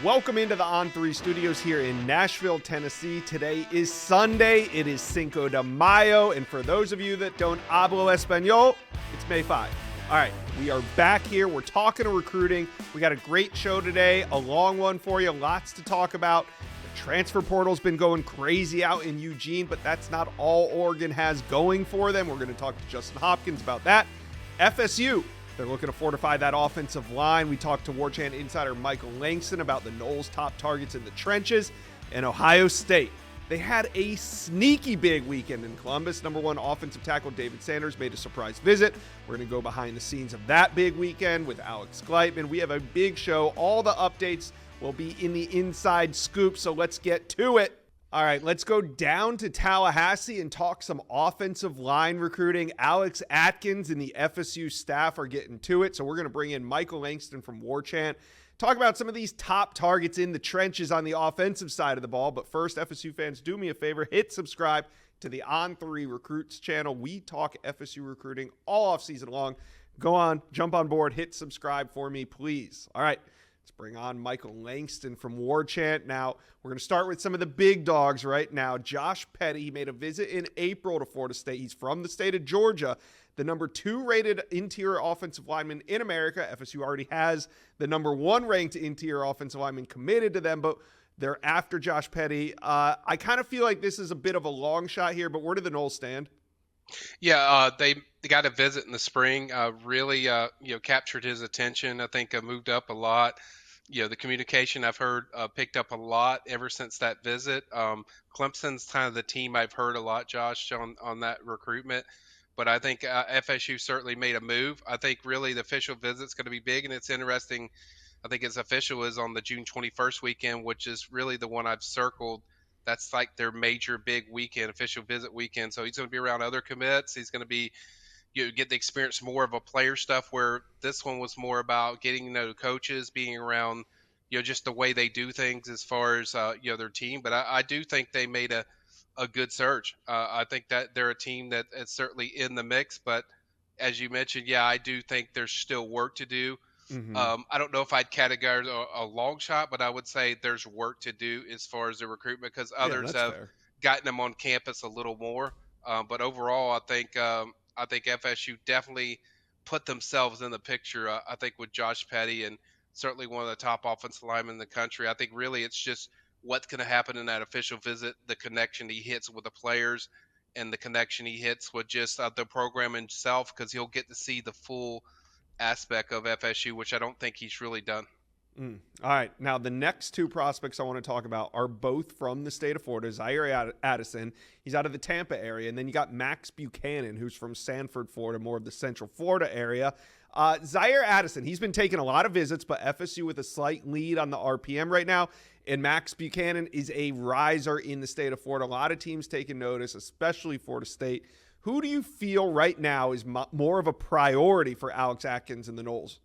Welcome into the On3 studios here in Nashville, Tennessee. Today is Sunday. It is Cinco de Mayo. And for those of you that don't hablo español, it's May 5. All right, we are back here. We're talking recruiting. We got a great show today, a long one for you, lots to talk about. The transfer portal's been going crazy out in Eugene, but that's not all Oregon has going for them. We're going to talk to Justin Hopkins about that. FSU. They're looking to fortify that offensive line. We talked to War Chant insider Michael Langston about the Noles' top targets in the trenches. And Ohio State, they had a sneaky big weekend in Columbus. Number one offensive tackle David Sanders made a surprise visit. We're going to go behind the scenes of that big weekend with Alex Gleitman. We have a big show. All the updates will be in the inside scoop, so let's get to it. All right, let's go down to Tallahassee and talk some offensive line recruiting. Alex Atkins and the FSU staff are getting to it, so we're going to bring in Michael Langston from War Chant, talk about some of these top targets in the trenches on the offensive side of the ball. But first, FSU fans, do me a favor, hit subscribe to the On3 Recruits channel. We talk FSU recruiting all offseason long. Go on, jump on board, hit subscribe for me, please. All right. Let's bring on Michael Langston from War Chant. Now, we're going to start with some of the big dogs right now. Josh Petty, he made a visit in April to Florida State. He's from the state of Georgia, the number 2 rated interior offensive lineman in America. FSU already has the number 1 ranked interior offensive lineman committed to them, but they're after Josh Petty. I kind of feel like this is a bit of a long shot here, but where do the Noles stand? Yeah, they got a visit in the spring. Really, captured his attention. I think moved up a lot. The communication I've heard picked up a lot ever since that visit. Clemson's kind of the team I've heard a lot, Josh, on that recruitment. But I think FSU certainly made a move. I think really the official visit's going to be big, and it's interesting. I think its official is on the June 21st weekend, which is really the one I've circled. That's like their major big weekend, official visit weekend. So he's going to be around other commits. He's going to be, get the experience more of a player stuff, where this one was more about getting to know coaches, being around, just the way they do things as far as, their team. But I do think they made a good surge. I think that they're a team that is certainly in the mix. But as you mentioned, yeah, I do think there's still work to do. I don't know if I'd categorize a long shot, but I would say there's work to do as far as the recruitment, because others have gotten them on campus a little more. But overall, I think FSU definitely put themselves in the picture. I think with Josh Petty, and certainly one of the top offensive linemen in the country. I think really it's just what's going to happen in that official visit, the connection he hits with the players, and the connection he hits with just the program itself, because he'll get to see the full aspect of FSU, which I don't think he's really done. All right. Now, the next 2 prospects I want to talk about are both from the state of Florida. Zaire Addison, he's out of the Tampa area. And then you got Max Buchanan, who's from Sanford, Florida, more of the Central Florida area. Zaire Addison, he's been taking a lot of visits, but FSU with a slight lead on the RPM right now. And Max Buchanan is a riser in the state of Florida. A lot of teams taking notice, especially Florida State. Who do you feel right now is more of a priority for Alex Atkins and the Noles?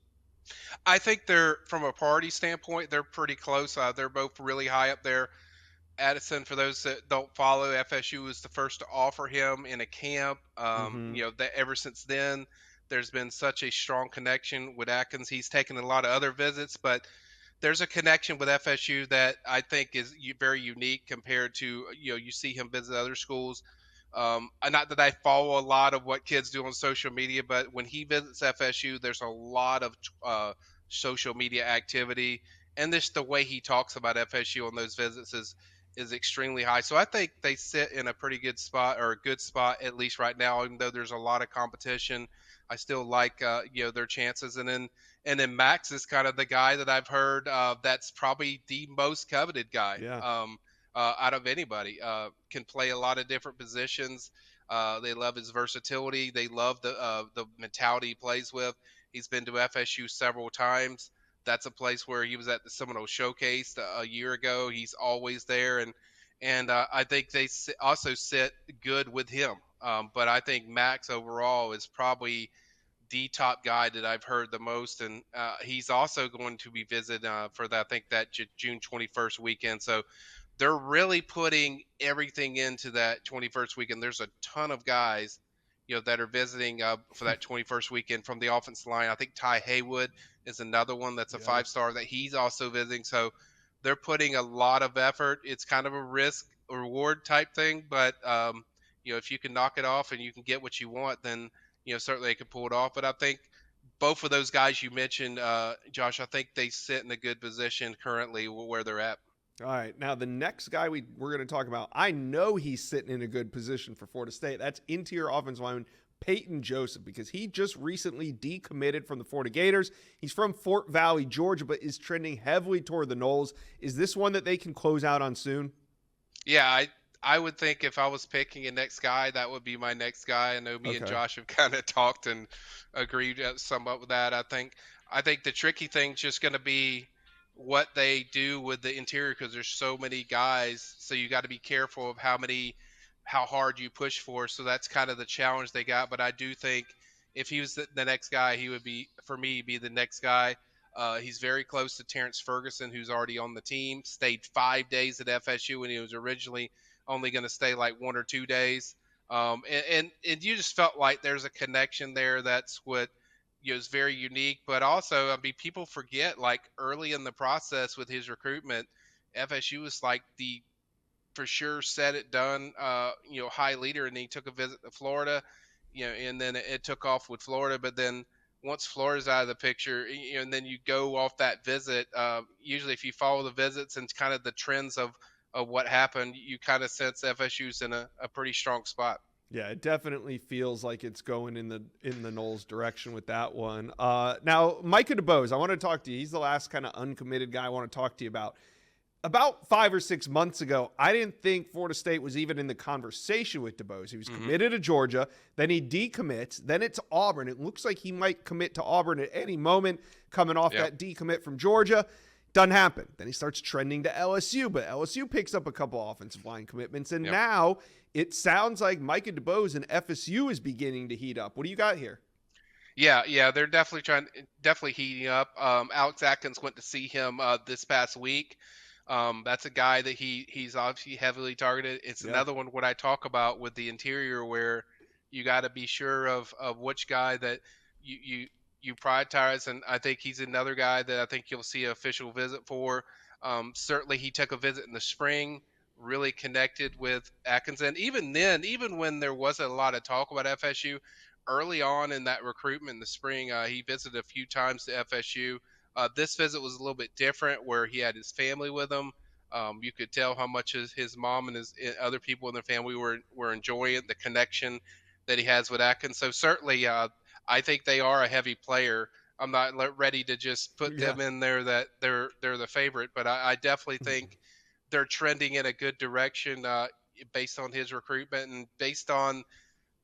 I think they're, from a priority standpoint, they're pretty close. They're both really high up there. Addison, for those that don't follow, FSU was the first to offer him in a camp. That ever since then, there's been such a strong connection with Atkins. He's taken a lot of other visits, but there's a connection with FSU that I think is very unique compared to, you see him visit other schools. Not that I follow a lot of what kids do on social media, but when he visits FSU, there's a lot of social media activity, and just the way he talks about FSU on those visits is extremely high. So I think they sit in a pretty good spot, or a good spot at least right now, even though there's a lot of competition. I still like their chances. And then Max is kind of the guy that I've heard that's probably the most coveted guy. Yeah. Out of anybody. Can play a lot of different positions. They love his versatility. They love the mentality he plays with. He's been to FSU several times. That's a place where he was at the Seminole Showcase a year ago. He's always there, and I think they also sit good with him. But I think Max overall is probably the top guy that I've heard the most, and he's also going to be visited for that. I think that June 21st weekend. So they're really putting everything into that 21st weekend. There's a ton of guys, that are visiting for that 21st weekend from the offensive line. I think Ty Haywood is another one that's a 5-star that he's also visiting. So they're putting a lot of effort. It's kind of a risk reward type thing, but if you can knock it off and you can get what you want, then certainly they can pull it off. But I think both of those guys you mentioned, Josh, I think they sit in a good position currently where they're at. All right. Now, the next guy we're going to talk about, I know he's sitting in a good position for Florida State. That's interior offensive lineman Peyton Joseph, because he just recently decommitted from the Florida Gators. He's from Fort Valley, Georgia, but is trending heavily toward the Noles. Is this one that they can close out on soon? Yeah, I would think if I was picking a next guy, that would be my next guy. I know me and Okay. Josh have kind of talked and agreed somewhat with that. I think the tricky thing's just going to be what they do with the interior because there's so many guys, so you got to be careful of how hard you push for. So that's kind of the challenge they got. But I do think if he was the next guy, he would be for me be the next guy. He's very close to Terrence Ferguson, who's already on the team. Stayed 5 days at FSU when he was originally only going to stay like 1 or 2 days. And you just felt like there's a connection there. That's what is very unique. But also, I mean, people forget like early in the process with his recruitment, FSU was like the for sure said it done high leader, and he took a visit to Florida, and then it took off with Florida. But then once Florida's out of the picture, and then you go off that visit, usually if you follow the visits and kind of the trends of what happened, you kind of sense FSU's in a pretty strong spot. Yeah, it definitely feels like it's going in the Knowles direction with that one. Now, Micah DeBose, I want to talk to you. He's the last kind of uncommitted guy I want to talk to you about. About 5 or 6 months ago, I didn't think Florida State was even in the conversation with DeBose. He was Hmm. committed to Georgia, then he decommits, then it's Auburn. It looks like he might commit to Auburn at any moment, coming off Yep. that decommit from Georgia. Doesn't happen. Then he starts trending to LSU, but LSU picks up a couple offensive line commitments, and Yep. now it sounds like Micah DeBose and FSU is beginning to heat up. What do you got here? Yeah, they're definitely heating up. Alex Atkins went to see him this past week. That's a guy that he's obviously heavily targeted. It's Yeah. another one what I talk about with the interior where you got to be sure of which guy that you you you prioritize, and I think he's another guy that I think you'll see an official visit for. Certainly, he took a visit in the spring, really connected with Atkins, and even then, even when there wasn't a lot of talk about FSU, early on in that recruitment in the spring, he visited a few times to FSU. This visit was a little bit different, where he had his family with him. You could tell how much his mom and his other people in the family were enjoying the connection that he has with Atkins. So certainly, I think they are a heavy player. I'm not ready to just put Yeah. them in there that they're the favorite, but I definitely think they're trending in a good direction based on his recruitment and based on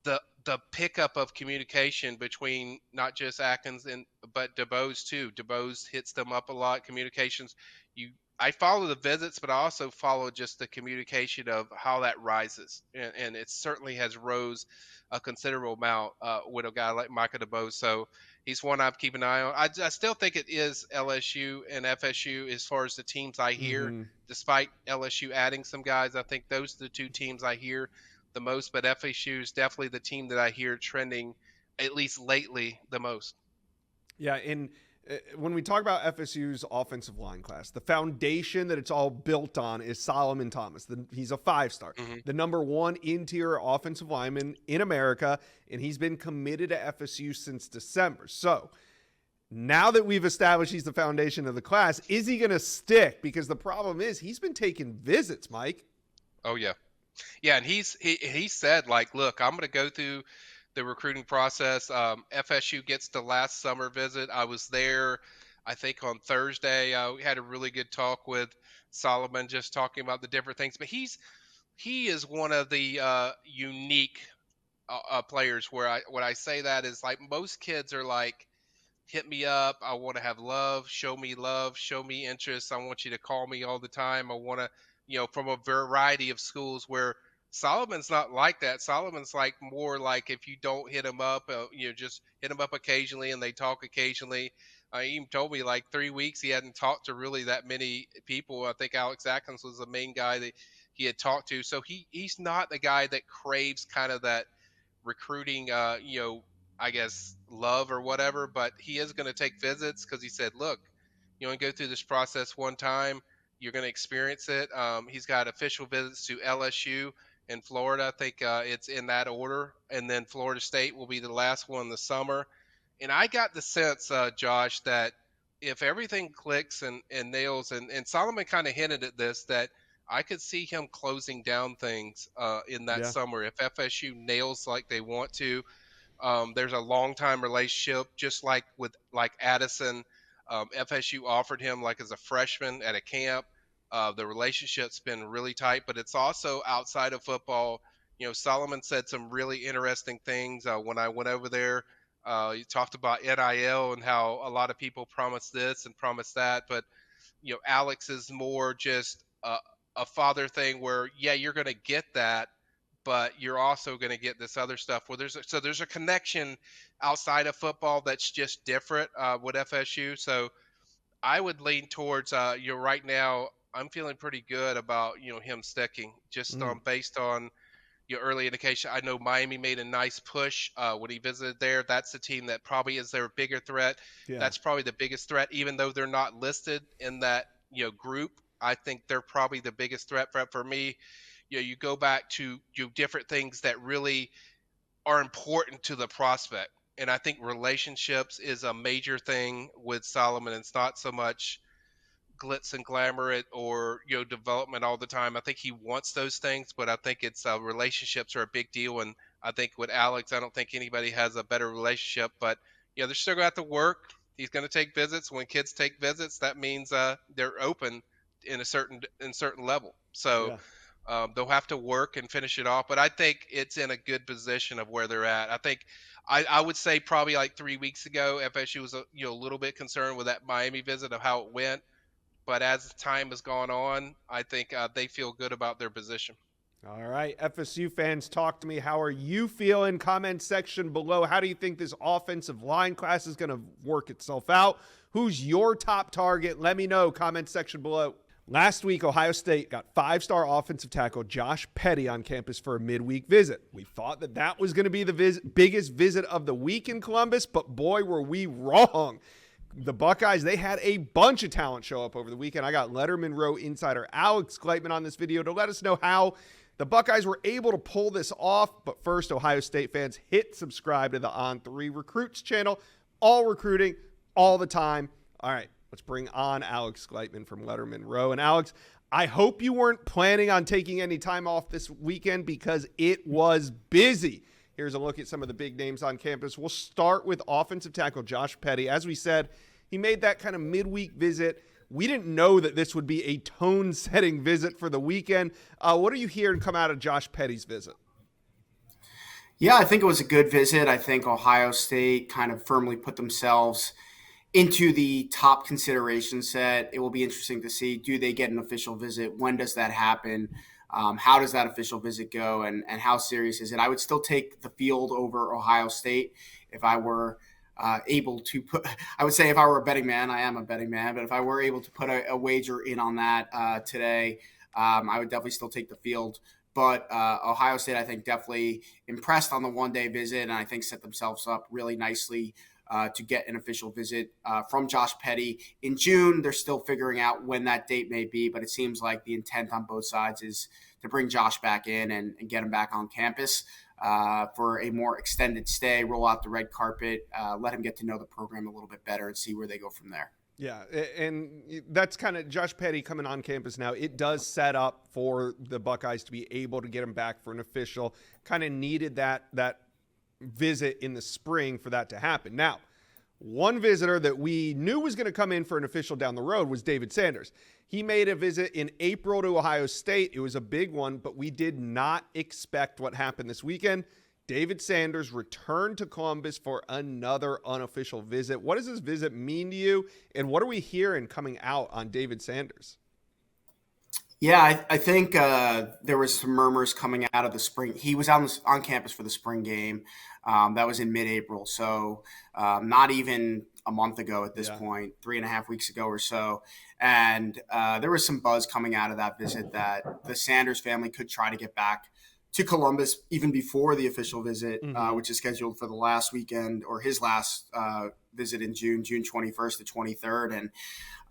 the pickup of communication between not just Atkins and but DeBose too. DeBose hits them up a lot. Communications, you I follow the visits, but I also follow just the communication of how that rises, and it certainly has rose a considerable amount with a guy like Micah DeBose. So he's one I'm keeping an eye on. I still think it is LSU and FSU as far as the teams I hear. Mm-hmm. Despite LSU adding some guys, I think those are the two teams I hear the most, but FSU is definitely the team that I hear trending, at least lately, the most. Yeah, and when we talk about FSU's offensive line class, the foundation that it's all built on is Solomon Thomas. He's a 5-star, Hmm. the number one interior offensive lineman in America, and he's been committed to FSU since December. So now that we've established he's the foundation of the class, is he going to stick? Because the problem is he's been taking visits, Mike. Oh yeah, yeah, and he said like, look, I'm going to go through the recruiting process. FSU gets the last summer visit. I was there, I think on Thursday. We had a really good talk with Solomon, just talking about the different things. But he is one of the unique players where I when I say that is like most kids are like hit me up. I want to have love, show me interest. I want you to call me all the time. I want to, from a variety of schools where Solomon's not like that. Solomon's like more like if you don't hit him up, just hit him up occasionally and they talk occasionally. He even told me like 3 weeks he hadn't talked to really that many people. I think Alex Atkins was the main guy that he had talked to. So he's not the guy that craves kind of that recruiting, I guess love or whatever, but he is going to take visits because he said, look, you only go through this process one time. You're going to experience it. He's got official visits to LSU in Florida. I think it's in that order, and then Florida State will be the last one in the summer. And I got the sense, Josh, that if everything clicks and nails, and Solomon kind of hinted at this, that I could see him closing down things in that Yeah. summer if FSU nails like they want to. There's a long time relationship, just like with like Addison. FSU offered him like as a freshman at a camp. The relationship's been really tight, but it's also outside of football. Solomon said some really interesting things when I went over there. He talked about NIL and how a lot of people promise this and promise that, but Alex is more just a father thing where, yeah, you're going to get that, but you're also going to get this other stuff where there's a connection outside of football that's just different with FSU. So I would lean towards right now. I'm feeling pretty good about him sticking just Mm, based on your early indication. I know Miami made a nice push when he visited there. That's the team that probably is their bigger threat. yeah. That's probably the biggest threat, even though they're not listed in that group. I think they're probably the biggest threat for me. You go back to different things that really are important to the prospect, and I think relationships is a major thing with Solomon. It's not so much glitz and glamour it or development all the time. I think he wants those things, but I think it's relationships are a big deal. And I think with Alex, I don't think anybody has a better relationship. But they're still going to have to work. He's going to take visits. When kids take visits, that means they're open in certain level. So Yeah. they'll have to work and finish it off. But I think it's in a good position of where they're at. I think I would say probably like 3 weeks ago, FSU was a little bit concerned with that Miami visit of how it went, but as time has gone on, I think they feel good about their position. All right, FSU fans, talk to me. How are you feeling? Comment section below. How do you think this offensive line class is going to work itself out? Who's your top target? Let me know. Comment section below. Last week, Ohio State got five-star offensive tackle Josh Petty on campus for a midweek visit. We thought that was going to be the biggest visit of the week in Columbus, but boy, were we wrong. The Buckeyes, they had a bunch of talent show up over the weekend. I got Letterman Row insider Alex Gleitman on this video to let us know how the Buckeyes were able to pull this off. But first, Ohio State fans, hit subscribe to the On3 Recruits channel. All recruiting, all the time. All right, let's bring on Alex Gleitman from Letterman Row. And Alex, I hope you weren't planning on taking any time off this weekend because it was busy. Here's a look at some of the big names on campus. We'll start with offensive tackle Josh Petty. As we said, he made that kind of midweek visit. We didn't know that this would be a tone-setting visit for the weekend. What are you hearing come out of Josh Petty's visit? Yeah, I think it was a good visit. I think Ohio State kind of firmly put themselves into the top consideration set. It will be interesting to see, do they get an official visit? When does that happen? How does that official visit go? And how serious is it? I would still take the field over Ohio State if I were able to put, I would say if I were a betting man, I am a betting man, but if I were able to put a wager in on that today, I would definitely still take the field. But Ohio State, I think, definitely impressed on the one-day visit, and I think set themselves up really nicely to get an official visit from Josh Petty in June. They're still figuring out when that date may be, but it seems like the intent on both sides is to bring Josh back in and get him back on campus for a more extended stay, roll out the red carpet, let him get to know the program a little bit better and see where they go from there. Yeah, and that's kind of Josh Petty coming on campus now. It does set up for the Buckeyes to be able to get him back for an official. Kind of needed that visit in the spring for that to happen. Now, one visitor that we knew was going to come in for an official down the road was David Sanders. He made a visit in April to Ohio State. It was a big one, but we did not expect what happened this weekend. David Sanders returned to Columbus for another unofficial visit. What does this visit mean to you, and what are we hearing coming out on David Sanders? Yeah, I think there was some murmurs coming out of the spring. He was on campus for the spring game. That was in mid-April, so not even a month ago at this point, 3.5 weeks ago or so. And there was some buzz coming out of that visit that the Sanders family could try to get back to Columbus even before the official visit, which is scheduled for the last weekend or his last visit in June 21st to 23rd.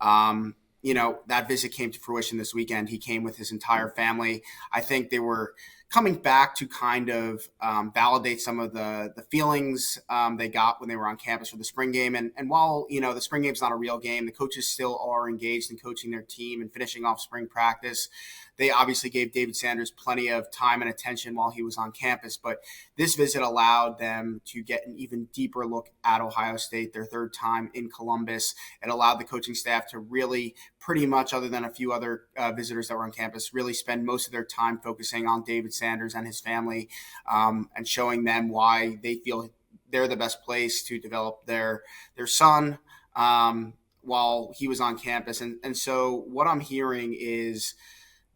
And, that visit came to fruition this weekend. He came with his entire family. I think they were coming back to kind of validate some of the feelings they got when they were on campus for the spring game. And while, the spring game is not a real game, the coaches still are engaged in coaching their team and finishing off spring practice. They obviously gave David Sanders plenty of time and attention while he was on campus, but this visit allowed them to get an even deeper look at Ohio State, their third time in Columbus. It allowed the coaching staff to really, pretty much other than a few other visitors that were on campus, really spend most of their time focusing on David Sanders and his family, and showing them why they feel they're the best place to develop their son while he was on campus. And so what I'm hearing is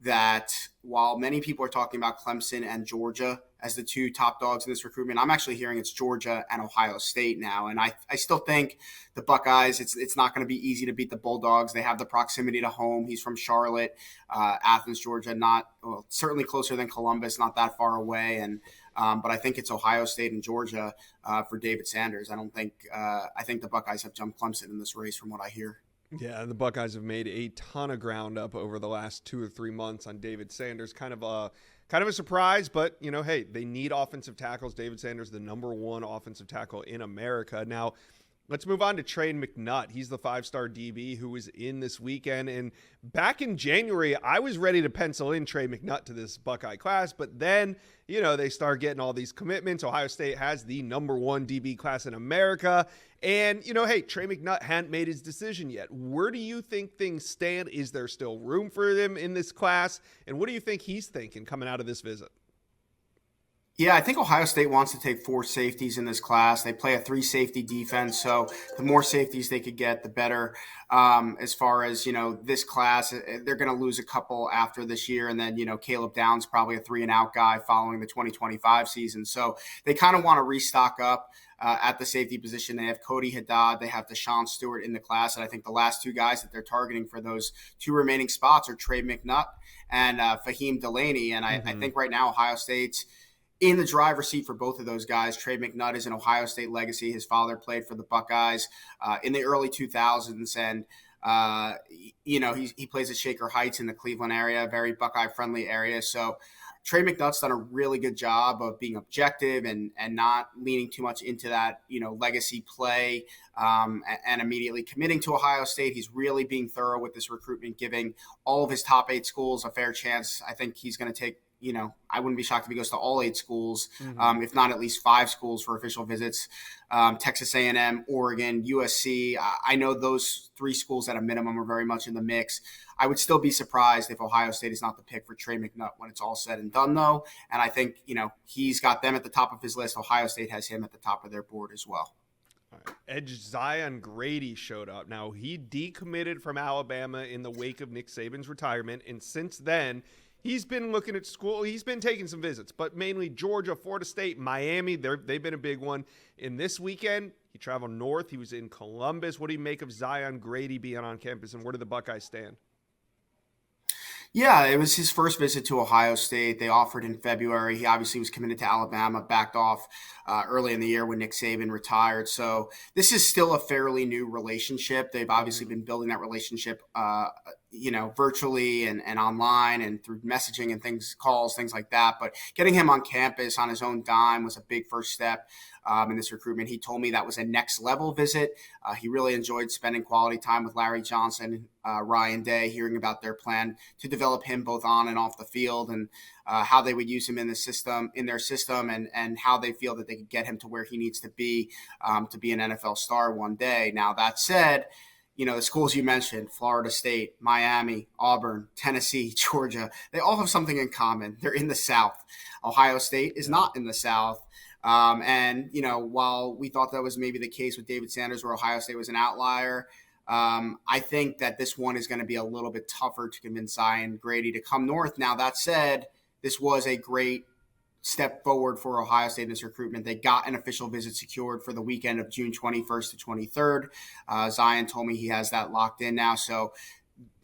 that while many people are talking about Clemson and Georgia as the two top dogs in this recruitment, I'm actually hearing it's Georgia and Ohio State now. And I still think the Buckeyes, it's not going to be easy to beat the Bulldogs. They have the proximity to home. He's from Charlotte, Athens, Georgia, certainly closer than Columbus, not that far away. And but I think it's Ohio State and Georgia for David Sanders. I think the Buckeyes have jumped Clemson in this race from what I hear. Yeah, the Buckeyes have made a ton of ground up over the last 2 or 3 months on David Sanders. Kind of a surprise, but hey, they need offensive tackles. David Sanders, the number one offensive tackle in America. Now, let's move on to Trey McNutt. He's the 5-star DB who was in this weekend. And back in January, I was ready to pencil in Trey McNutt to this Buckeye class. But then, they start getting all these commitments. Ohio State has the number one DB class in America. And, hey, Trey McNutt hadn't made his decision yet. Where do you think things stand? Is there still room for them in this class? And what do you think he's thinking coming out of this visit? Yeah, I think Ohio State wants to take 4 safeties in this class. They play a 3-safety defense, so the more safeties they could get, the better. As far as, this class, they're going to lose a couple after this year, and then, Caleb Downs probably a 3-and-out guy following the 2025 season. So they kind of want to restock up at the safety position. They have Cody Haddad, they have Deshaun Stewart in the class, and I think the last 2 guys that they're targeting for those 2 remaining spots are Trey McNutt and Fahim Delaney. And I think right now Ohio State's in the driver's seat for both of those guys. Trey McNutt is an Ohio State legacy. His father played for the Buckeyes in the early 2000s, and he plays at Shaker Heights in the Cleveland area, a very Buckeye-friendly area. So Trey McNutt's done a really good job of being objective and not leaning too much into that, legacy play and immediately committing to Ohio State. He's really being thorough with this recruitment, giving all of his top 8 schools a fair chance. I think he's going to take I wouldn't be shocked if he goes to all 8 schools, if not at least 5 schools for official visits. Texas A&M, Oregon, USC. I know those 3 schools at a minimum are very much in the mix. I would still be surprised if Ohio State is not the pick for Trey McNutt when it's all said and done, though. And I think, he's got them at the top of his list. Ohio State has him at the top of their board as well. All right. Edge Zion Grady showed up. Now, he decommitted from Alabama in the wake of Nick Saban's retirement, and since then, he's been looking at school. He's been taking some visits, but mainly Georgia, Florida State, Miami. They've been a big one. In this weekend, he traveled north. He was in Columbus. What do you make of Zion Grady being on campus, and where do the Buckeyes stand? Yeah, it was his first visit to Ohio State. They offered in February. He obviously was committed to Alabama, backed off early in the year when Nick Saban retired. So this is still a fairly new relationship. They've obviously been building that relationship, virtually and online and through messaging and calls, things like that. But getting him on campus on his own dime was a big first step in this recruitment. He told me that was a next level visit. He really enjoyed spending quality time with Larry Johnson, Ryan Day, hearing about their plan to develop him both on and off the field, and how they would use him in their system, and how they feel that they could get him to where he needs to be an NFL star one day. Now, that said, the schools you mentioned, Florida State, Miami, Auburn, Tennessee, Georgia, they all have something in common. They're in the South. Ohio State is not in the South. While we thought that was maybe the case with David Sanders, where Ohio State was an outlier, I think that this one is going to be a little bit tougher to convince Zion Grady to come north. Now, that said, this was a great step forward for Ohio State in this recruitment. They got an official visit secured for the weekend of June 21st to 23rd. Zion told me he has that locked in now. So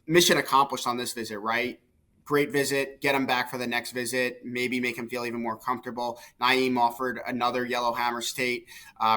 mission accomplished on this visit, right? great visit, get him back for the next visit, maybe make him feel even more comfortable. Naeem offered another Yellowhammer State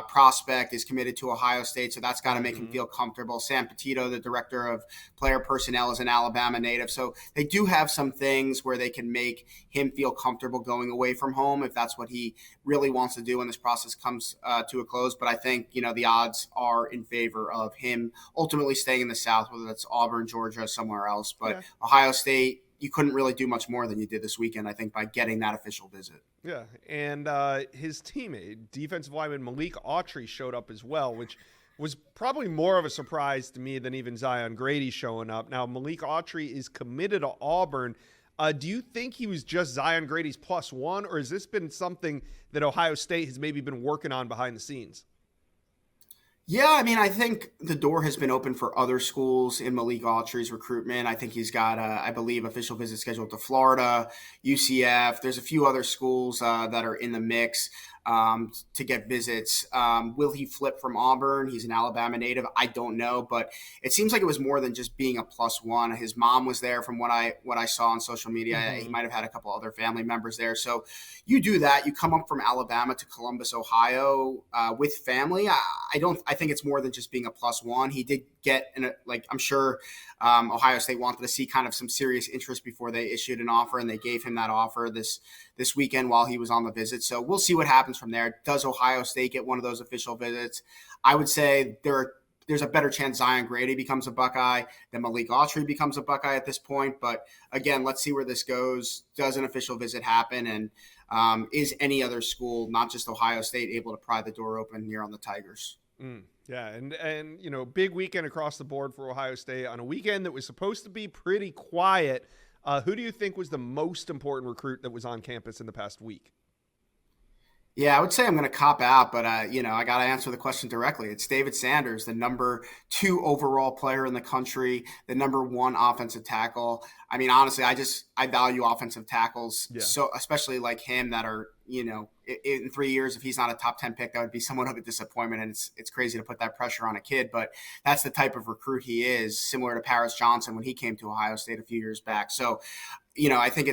prospect, is committed to Ohio State, so that's got to make him feel comfortable. Sam Petito, the director of player personnel, is an Alabama native, so they do have some things where they can make him feel comfortable going away from home if that's what he really wants to do when this process comes to a close. But I think, the odds are in favor of him ultimately staying in the South, whether that's Auburn, Georgia, somewhere else. But yeah. Ohio State, you couldn't really do much more than you did this weekend, I think, by getting that official visit. Yeah, and his teammate, defensive lineman Malik Autry, showed up as well, which was probably more of a surprise to me than even Zion Grady showing up. Now, Malik Autry is committed to Auburn. Do you think he was just Zion Grady's +1, or has this been something that Ohio State has maybe been working on behind the scenes? Yeah, I mean, I think the door has been open for other schools in Malik Autry's recruitment. I think he's got, I believe, official visit scheduled to Florida, UCF. There's a few other schools that are in the mix to get visits. Will he flip from Auburn? He's an Alabama native. I don't know, but it seems like it was more than just being a +1. His mom was there from what I saw on social media. Mm-hmm. He might have had a couple other family members there. So you do that. You come up from Alabama to Columbus, Ohio with family. I think it's more than just being a +1. He did get, I'm sure Ohio State wanted to see kind of some serious interest before they issued an offer, and they gave him that offer this weekend while he was on the visit. So we'll see what happens from there. Does Ohio State get one of those official visits? I would say there's a better chance Zion Grady becomes a Buckeye than Malik Autry becomes a Buckeye at this point. But again, let's see where this goes. Does an official visit happen? And is any other school, not just Ohio State, able to pry the door open here on the Tigers? Yeah, and big weekend across the board for Ohio State on a weekend that was supposed to be pretty quiet. Who do you think was the most important recruit that was on campus in the past week? Yeah, I would say I'm going to cop out, but I got to answer the question directly. It's David Sanders, the number 2 overall player in the country, the number 1 offensive tackle. I mean, honestly, I value offensive tackles, so especially like him that are, in 3 years, if he's not a top 10 pick, that would be somewhat of a disappointment. And it's crazy to put that pressure on a kid, but that's the type of recruit he is, similar to Paris Johnson when he came to Ohio State a few years back. So, I think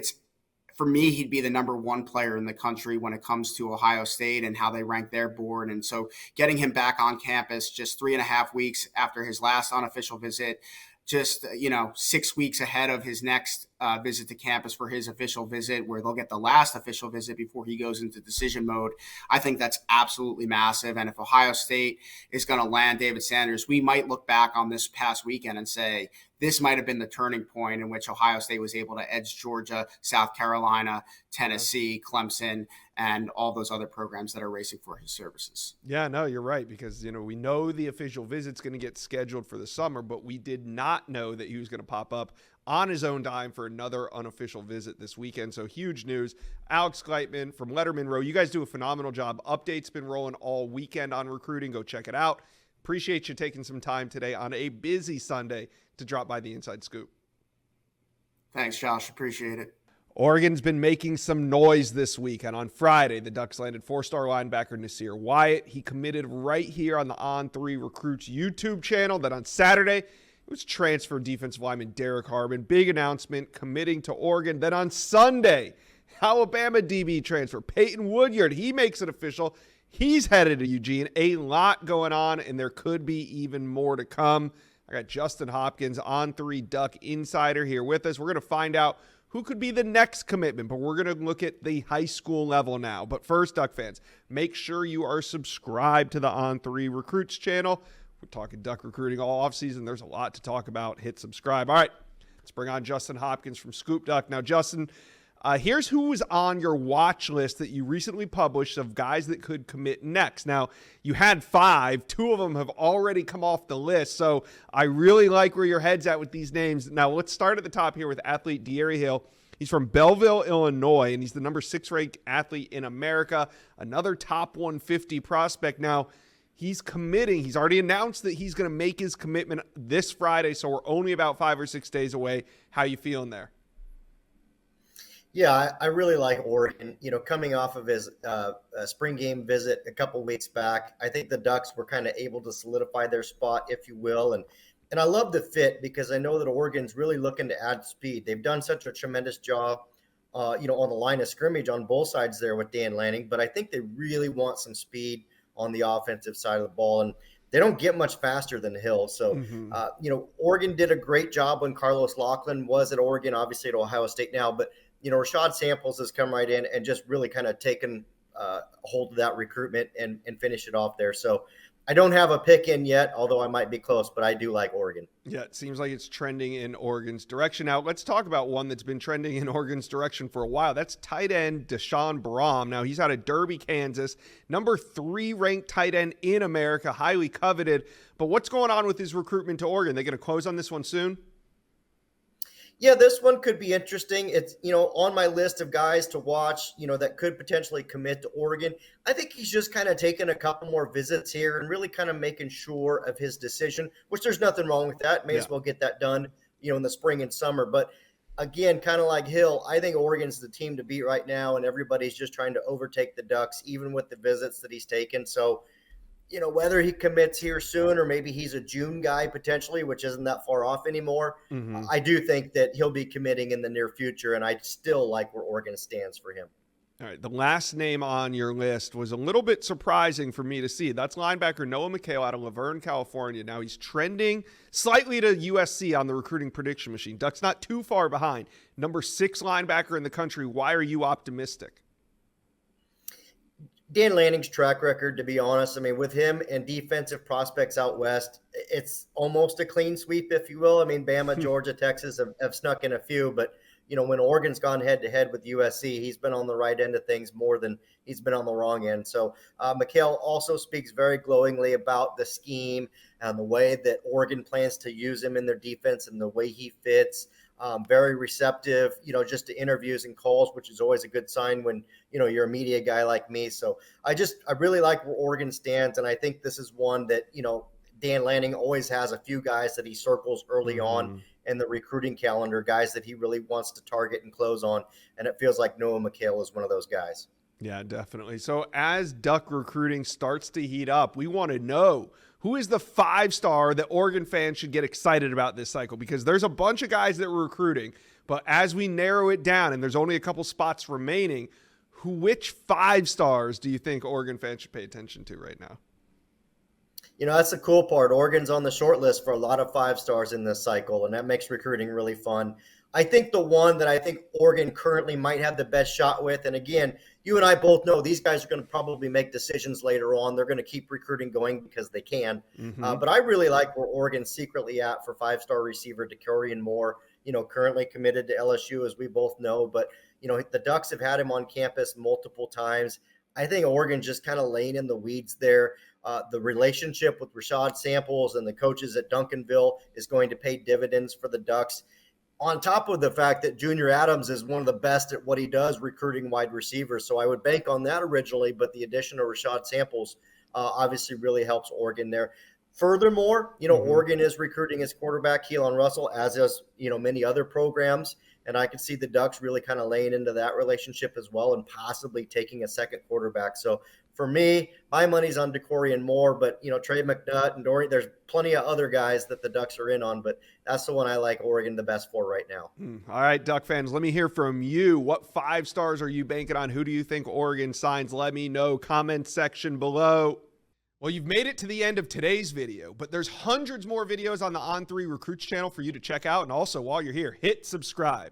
for me, he'd be the number 1 player in the country when it comes to Ohio State and how they rank their board. And so getting him back on campus just 3.5 weeks after his last unofficial visit, just, 6 weeks ahead of his next visit to campus for his official visit, where they'll get the last official visit before he goes into decision mode. I think that's absolutely massive. And if Ohio State is going to land David Sanders, we might look back on this past weekend and say, this might have been the turning point in which Ohio State was able to edge Georgia, South Carolina, Tennessee, Clemson, and all those other programs that are racing for his services. Yeah, no, you're right, because, we know the official visit's going to get scheduled for the summer, but we did not know that he was going to pop up on his own dime for another unofficial visit this weekend. So huge news. Alex Gleitman from Letterman Row, you guys do a phenomenal job. Updates been rolling all weekend on recruiting. Go check it out. Appreciate you taking some time today on a busy Sunday to drop by the Inside Scoop. Thanks, Josh. Appreciate it. Oregon's been making some noise this week, and on Friday, the Ducks landed 4-star linebacker Nasir Wyatt. He committed right here on the On3 Recruits YouTube channel. Then on Saturday, it was transfer defensive lineman Derek Harbin. Big announcement, committing to Oregon. Then on Sunday, Alabama DB transfer Peyton Woodyard. He makes it official. He's headed to Eugene. A lot going on, and there could be even more to come. I got Justin Hopkins, On3 Duck Insider, here with us. We're going to find out who could be the next commitment, but we're going to look at the high school level now. But first, Duck fans, make sure you are subscribed to the On3 Recruits channel. We're talking Duck recruiting all offseason. There's a lot to talk about. Hit subscribe. All right, let's bring on Justin Hopkins from Scoop Duck. Now, Justin, here's who was on your watch list that you recently published of guys that could commit next. Now, you had 5. 2 of them have already come off the list, so I really like where your head's at with these names. Now, let's start at the top here with athlete De'Ari Hill. He's from Belleville, Illinois, and he's the number 6 ranked athlete in America, another top 150 prospect. Now, he's committing. He's already announced that he's going to make his commitment this Friday, so we're only about 5 or 6 days away. How you feeling there? Yeah, I really like Oregon. Coming off of his spring game visit a couple weeks back, I think the Ducks were kind of able to solidify their spot, if you will, and And I love the fit because I know that Oregon's really looking to add speed. They've done such a tremendous job, on the line of scrimmage on both sides there with Dan Lanning. But I think they really want some speed on the offensive side of the ball. And they don't get much faster than Hill. So, Oregon did a great job when Carlos Lachlan was at Oregon, obviously at Ohio State now. But, Rashad Samples has come right in and just really kind of taken hold of that recruitment and finish it off there. So, I don't have a pick in yet, although I might be close, but I do like Oregon. Yeah, it seems like it's trending in Oregon's direction. Now, let's talk about one that's been trending in Oregon's direction for a while. That's tight end Deshaun Braum. Now, he's out of Derby, Kansas, number 3 ranked tight end in America, highly coveted. But what's going on with his recruitment to Oregon? They going to close on this one soon? Yeah, this one could be interesting. It's, on my list of guys to watch, that could potentially commit to Oregon. I think he's just kind of taking a couple more visits here and really kind of making sure of his decision, which there's nothing wrong with that. May as well get that done, in the spring and summer. But again, kind of like Hill, I think Oregon's the team to beat right now, and everybody's just trying to overtake the Ducks, even with the visits that he's taken. So, whether he commits here soon or maybe he's a June guy potentially, which isn't that far off anymore. I do think that he'll be committing in the near future, and I still like where Oregon stands for him. All right, the last name on your list was a little bit surprising for me to see. That's linebacker Noah McHale out of Laverne, California. Now he's trending slightly to USC on the recruiting prediction machine. Duck's not too far behind. Number 6 linebacker in the country. Why are you optimistic? Dan Lanning's track record, to be honest, I mean, with him and defensive prospects out west, it's almost a clean sweep, if you will. I mean, Bama, Georgia, Texas have snuck in a few, but, when Oregon's gone head-to-head with USC, he's been on the right end of things more than he's been on the wrong end. So McHale also speaks very glowingly about the scheme and the way that Oregon plans to use him in their defense and the way he fits. Very receptive, just to interviews and calls, which is always a good sign when, you're a media guy like me. So I really like where Oregon stands. And I think this is one that, Dan Lanning always has a few guys that he circles early on in the recruiting calendar, guys that he really wants to target and close on. And it feels like Noah McHale is one of those guys. Yeah, definitely. So as Duck recruiting starts to heat up, we want to know who is the 5-star that Oregon fans should get excited about this cycle, because there's a bunch of guys that we're recruiting, but as we narrow it down and there's only a couple spots remaining, which 5 stars do you think Oregon fans should pay attention to right now? That's the cool part. Oregon's on the short list for a lot of 5 stars in this cycle, and that makes recruiting really fun. I think the one that I think Oregon currently might have the best shot with, and again, you and I both know these guys are going to probably make decisions later on. They're going to keep recruiting going because they can. But I really like where Oregon's secretly at for 5-star receiver DeCorian Moore, currently committed to LSU, as we both know. But, the Ducks have had him on campus multiple times. I think Oregon just kind of laying in the weeds there. The relationship with Rashad Samples and the coaches at Duncanville is going to pay dividends for the Ducks, on top of the fact that Junior Adams is one of the best at what he does, recruiting wide receivers. So I would bank on that originally, but the addition of Rashad Samples obviously really helps Oregon there. Furthermore, Oregon is recruiting his quarterback, Keelan Russell, as is, many other programs. And I could see the Ducks really kind of laying into that relationship as well and possibly taking a second quarterback. So for me, my money's on DeCorian Moore, but, Trey McNutt and Dorian, there's plenty of other guys that the Ducks are in on, but that's the one I like Oregon the best for right now. All right, Duck fans, let me hear from you. What 5 stars are you banking on? Who do you think Oregon signs? Let me know. Comment section below. Well, you've made it to the end of today's video, but there's hundreds more videos on the On3 Recruits channel for you to check out. And also, while you're here, hit subscribe.